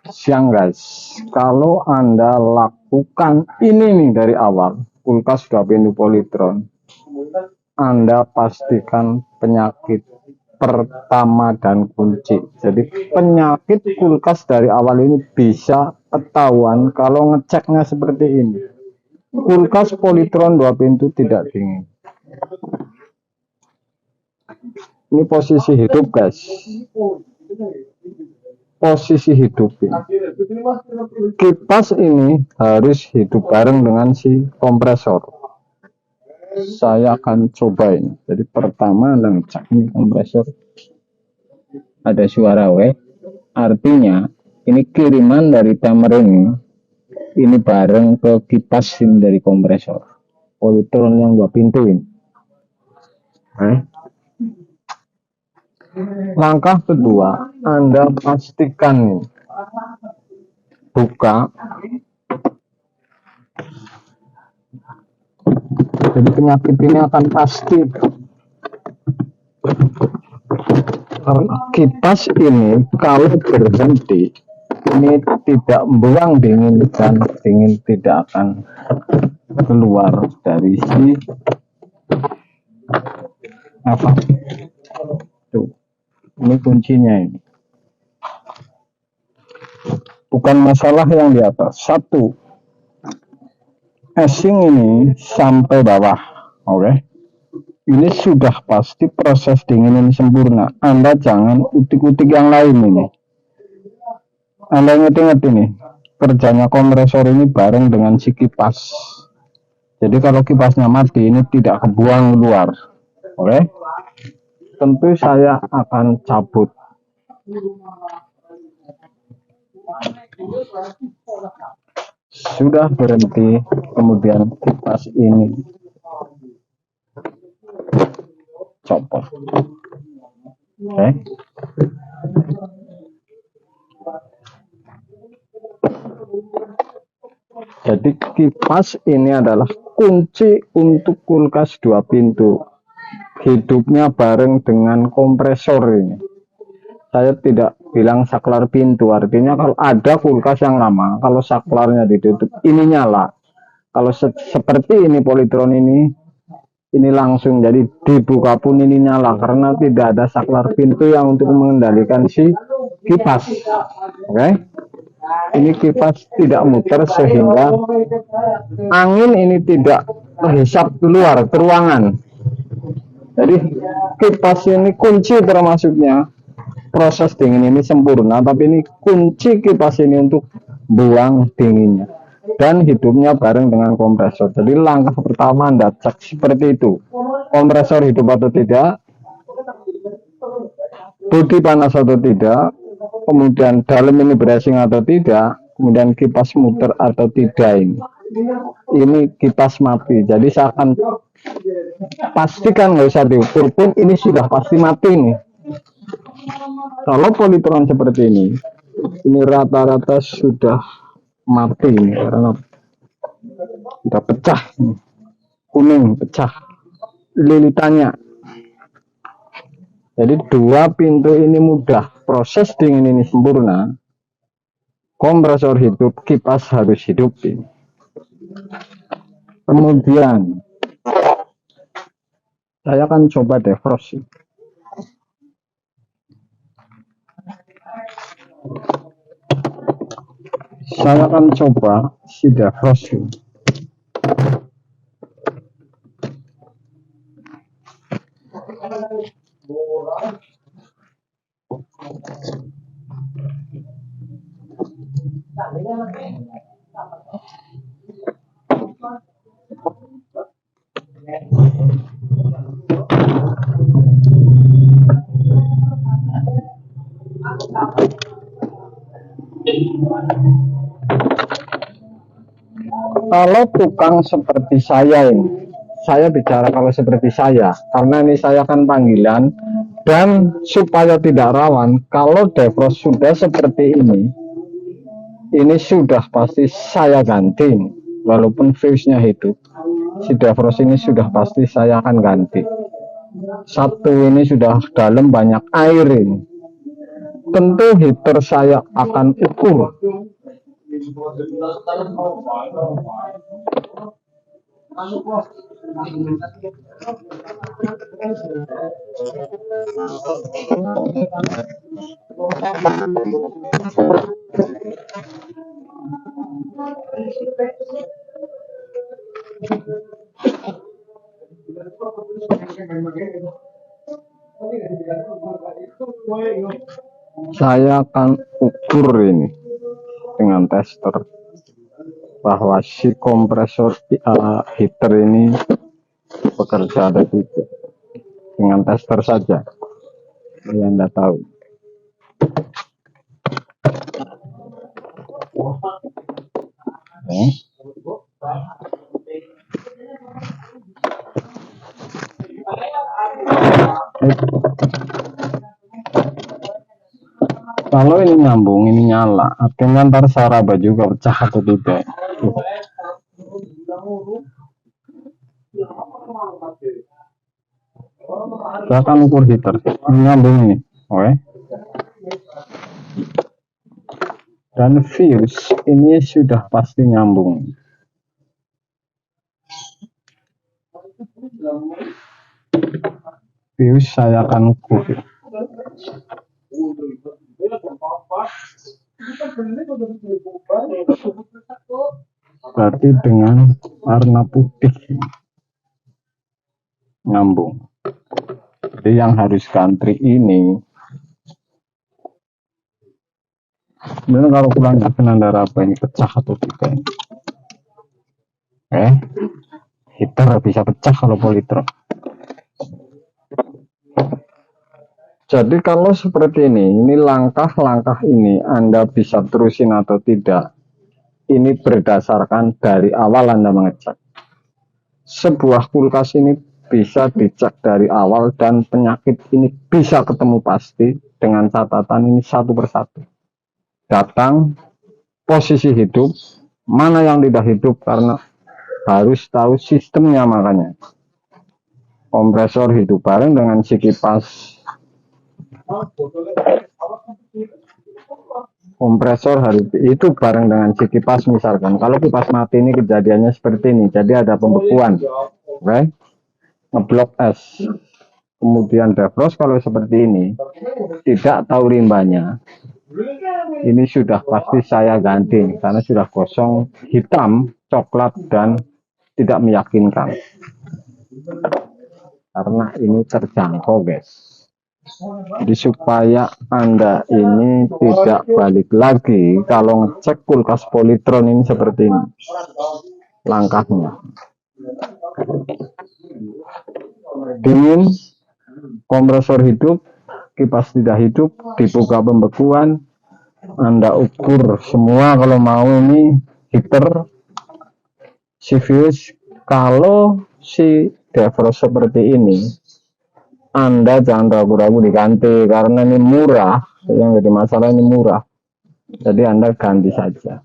Siang guys, kalau Anda lakukan ini nih dari awal, kulkas sudah pintu politron, Anda pastikan penyakit pertama dan kunci. Jadi penyakit kulkas dari awal ini bisa ketahuan kalau ngeceknya seperti ini. Kulkas politron 2 pintu tidak dingin. Ini posisi hidup guys. Posisi hidup ini. Kipas ini harus hidup bareng dengan si kompresor. Saya akan coba ini. Jadi pertama Anda ngecek ini kompresor. Ada suara W. Artinya ini kiriman dari timer ini bareng ke kipas ini dari kompresor. Politron yang 2 pintu ini. Langkah kedua, Anda pastikan nih, buka. Jadi penyakit ini akan pasti. Karena kipas ini kalau berhenti, ini tidak membuang dingin dan dingin tidak akan keluar dari si apa? Tuh. Ini kuncinya ini. Bukan masalah yang di atas. Satu, casing ini sampai bawah. Oke. Ini sudah pasti proses dingin ini sempurna. Anda jangan utik-utik yang lain ini. Anda ingat-ingat ini. Kerjanya kompresor ini bareng dengan si kipas. Jadi kalau kipasnya mati ini tidak kebuang keluar. Oke. Tentu saya akan cabut. Sudah berhenti, kemudian kipas ini copot. Oke. Jadi kipas ini adalah kunci untuk kulkas 2 pintu. Hidupnya bareng dengan kompresor ini. Saya tidak bilang saklar pintu, artinya kalau ada kulkas yang lama, kalau saklarnya ditutup, ini nyala. Kalau seperti ini politron ini langsung jadi dibuka pun ini nyala karena tidak ada saklar pintu yang untuk mengendalikan si kipas. Oke. Ini kipas tidak muter sehingga angin ini tidak terhisap keluar ke ruangan. Jadi kipas ini kunci termasuknya. Proses dingin ini sempurna, tapi ini kunci kipas ini untuk buang dinginnya. Dan hidupnya bareng dengan kompresor. Jadi langkah pertama Anda cek seperti itu. Kompresor hidup atau tidak, bodi panas atau tidak, kemudian dalam ini berasing atau tidak, kemudian kipas muter atau tidak ini. Ini kipas mati. Jadi saya akan pastikan, nggak usah diukur pun ini sudah pasti mati nih. Kalau politron seperti ini rata-rata sudah mati nih, karena sudah pecah, kuning pecah lilitannya. Jadi 2 pintu ini mudah, proses dingin ini sempurna, kompresor hidup, kipas harus hidup ini. Kemudian saya akan coba defrost. Saya akan coba si defrost. Kalau tukang seperti saya ini, saya bicara kalau seperti saya, karena ini saya akan panggilan, dan supaya tidak rawan, kalau defrost sudah seperti ini sudah pasti saya ganti, walaupun fuse-nya hidup, si defrost ini sudah pasti saya akan ganti. Satu ini sudah dalam banyak air ini. Tentu heater saya akan ukur. Saya akan ukur ini dengan tester bahwa si kompresor heater ini bekerja atau tidak dengan tester saja. Ini Anda tahu. Kalau ini nyambung, ini nyala, artinya ntar saraba juga pecah atau tidak. Saya akan ukur heater, ini nyambung ini, oke? Dan fuse ini sudah pasti nyambung. Fuse saya akan ukur. Berarti dengan warna putih nyambung. Jadi yang harus country ini sebenarnya kalau kurang penanda apa ini pecah atau tidak. Heater bisa pecah kalau polytron. Jadi kalau seperti ini langkah-langkah ini Anda bisa terusin atau tidak. Ini berdasarkan dari awal Anda mengecek. Sebuah kulkas ini bisa dicek dari awal dan penyakit ini bisa ketemu pasti dengan catatan ini satu persatu. Datang, posisi hidup, mana yang tidak hidup karena harus tahu sistemnya makanya. Kompresor hidup bareng dengan si kipas. Kompresor harus itu bareng dengan si kipas misalkan. Kalau kipas mati ini kejadiannya seperti ini. Jadi ada pembekuan. Oke? Ngeblok es. Kemudian defrost kalau seperti ini. Tidak tahu limbahnya. Ini sudah pasti saya ganti. Karena sudah kosong, hitam, coklat, dan tidak meyakinkan. Karena ini terjangkau guys. Jadi supaya Anda ini tidak balik lagi kalau ngecek kulkas polytron ini seperti ini langkahnya. Dingin, kompresor hidup, kipas tidak hidup, dibuka pembekuan, Anda ukur semua kalau mau ini heater, si fuse. Kalau si defrost seperti ini Anda jangan ragu-ragu diganti karena ini murah. Yang jadi masalah ini murah. Jadi Anda ganti saja.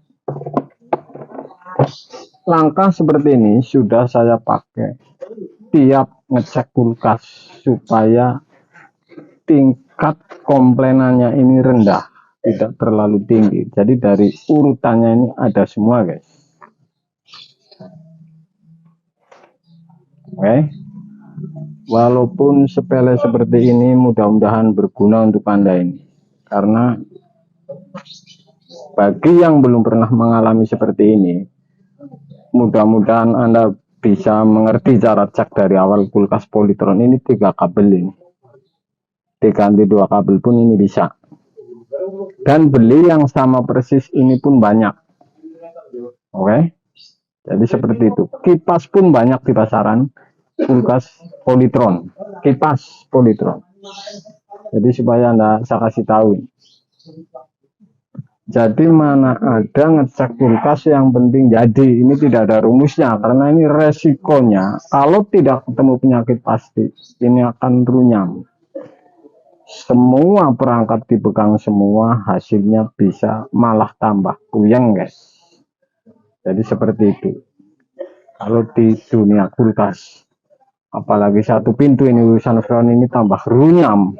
Langkah seperti ini sudah saya pakai tiap ngecek kulkas supaya tingkat komplainannya ini rendah, tidak terlalu tinggi. Jadi dari urutannya ini ada semua guys. Oke. Walaupun sepele seperti ini, mudah-mudahan berguna untuk Anda ini. Karena bagi yang belum pernah mengalami seperti ini, mudah-mudahan Anda bisa mengerti cara cek dari awal kulkas polytron ini 3 kabel ini. Diganti 2 kabel pun ini bisa. Dan beli yang sama persis ini pun banyak. Oke? Jadi seperti itu. Kipas pun banyak di pasaran. Kulkas polytron, kipas polytron. Jadi supaya saya kasih tahu. Jadi mana ada ngecek kulkas yang penting jadi. Ini tidak ada rumusnya karena ini resikonya. Kalau tidak ketemu penyakit pasti ini akan runyam. Semua perangkat dipegang semua, hasilnya bisa malah tambah puyeng guys. Jadi seperti itu. Kalau di dunia kulkas. Apalagi satu pintu ini urusan front ini tambah runyam.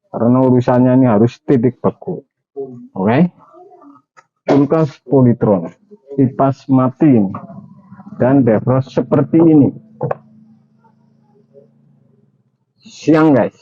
karena urusannya ini harus titik beku. Oke, kulkas Polytron, kipas mati ini, dan defrost seperti ini. Siang guys.